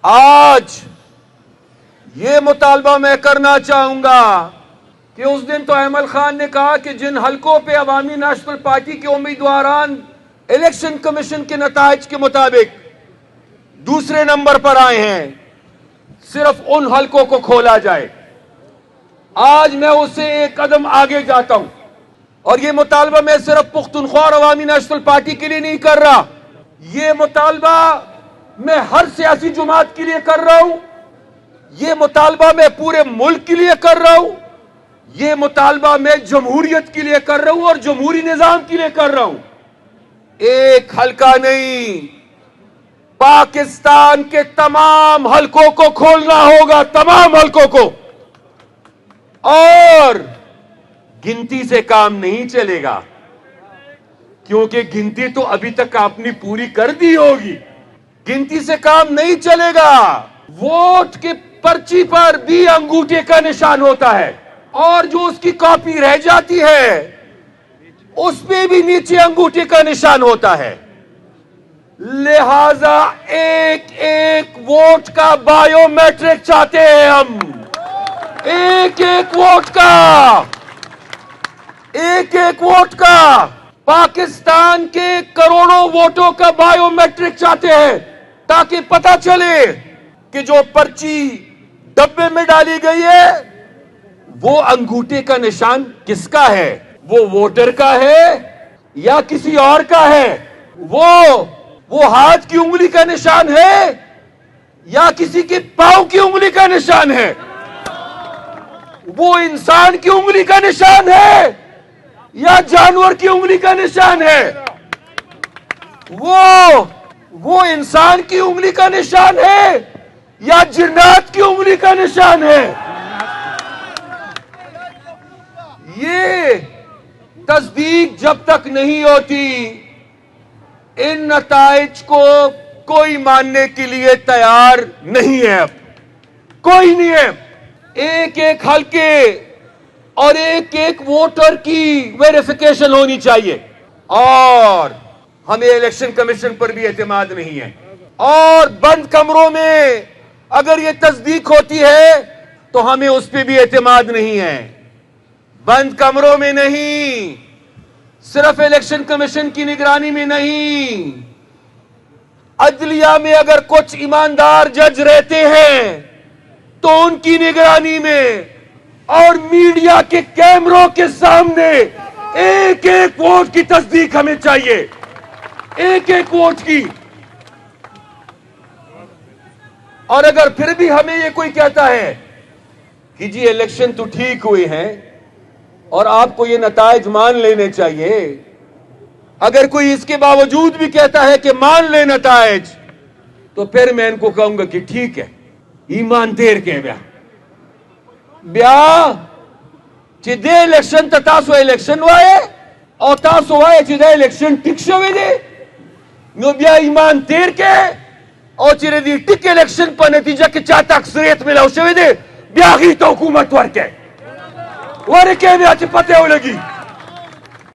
آج یہ مطالبہ میں کرنا چاہوں گا کہ اس دن تو احمد خان نے کہا کہ جن حلقوں پہ عوامی نیشنل پارٹی کے امیدواران الیکشن کمیشن کے نتائج کے مطابق دوسرے نمبر پر آئے ہیں صرف ان حلقوں کو کھولا جائے. آج میں اس سے ایک قدم آگے جاتا ہوں اور یہ مطالبہ میں صرف پختونخوا اور عوامی نیشنل پارٹی کے لیے نہیں کر رہا. یہ مطالبہ میں ہر سیاسی جماعت کے لیے کر رہا ہوں. یہ مطالبہ میں پورے ملک کے لیے کر رہا ہوں. یہ مطالبہ میں جمہوریت کے لیے کر رہا ہوں اور جمہوری نظام کے لیے کر رہا ہوں. ایک حلقہ نہیں، پاکستان کے تمام حلقوں کو کھولنا ہوگا، تمام حلقوں کو. اور گنتی سے کام نہیں چلے گا کیونکہ گنتی تو ابھی تک آپ نے پوری کر دی ہوگی. گنتی سے کام نہیں چلے گا. ووٹ کے پرچی پر بھی انگوٹھے کا نشان ہوتا ہے اور جو اس کی کاپی رہ جاتی ہے اس پہ بھی نیچے انگوٹھے کا نشان ہوتا ہے. لہذا ایک ایک ووٹ کا بایو میٹرک چاہتے ہیں ہم. ایک ایک ووٹ کا، ایک ایک ووٹ کا، پاکستان کے کروڑوں ووٹوں کا بایو میٹرک چاہتے ہیں تاکہ پتہ چلے کہ جو پرچی ڈبے میں ڈالی گئی ہے وہ انگوٹھے کا نشان کس کا ہے؟ وہ ووٹر کا ہے یا کسی اور کا ہے؟ وہ ہاتھ کی انگلی کا نشان ہے یا کسی کے پاؤں کی انگلی کا نشان ہے؟ وہ انسان کی انگلی کا نشان ہے یا جانور کی انگلی کا نشان ہے؟ وہ انسان کی انگلی کا نشان ہے یا جنات کی انگلی کا نشان ہے؟ یہ تصدیق جب تک نہیں ہوتی ان نتائج کو کوئی ماننے کے لیے تیار نہیں ہے. اب کوئی نہیں ہے. ایک ایک حلقے اور ایک ایک ووٹر کی ویریفیکیشن ہونی چاہیے. اور ہمیں الیکشن کمیشن پر بھی اعتماد نہیں ہے. اور بند کمروں میں اگر یہ تصدیق ہوتی ہے تو ہمیں اس پہ بھی اعتماد نہیں ہے. بند کمروں میں نہیں، صرف الیکشن کمیشن کی نگرانی میں نہیں، عدلیہ میں اگر کچھ ایماندار جج رہتے ہیں تو ان کی نگرانی میں اور میڈیا کے کیمروں کے سامنے ایک ایک ووٹ کی تصدیق ہمیں چاہیے. ایک ایک ووٹ کی. اور اگر پھر بھی ہمیں یہ کوئی کہتا ہے کہ جی الیکشن تو ٹھیک ہوئے ہیں اور آپ کو یہ نتائج مان لینے چاہیے، اگر کوئی اس کے باوجود بھی کہتا ہے کہ مان لے نتائج، تو پھر میں ان کو کہوں گا کہ ٹھیک ہے، ایمان دیر کے بیا چې دې الیکشن ته تاسو الیکشن وایي او تاسو وایي چې دا الیکشن ټیک شوی دی، نو بیا ایمان تیر کې او چې د دې ټیک الیکشن په نتیجه کې چاته اکثریت ملاو شوی دی بیا هغې ته حکومت ورکړئ. ورکړئ بیا چې پته ولګي.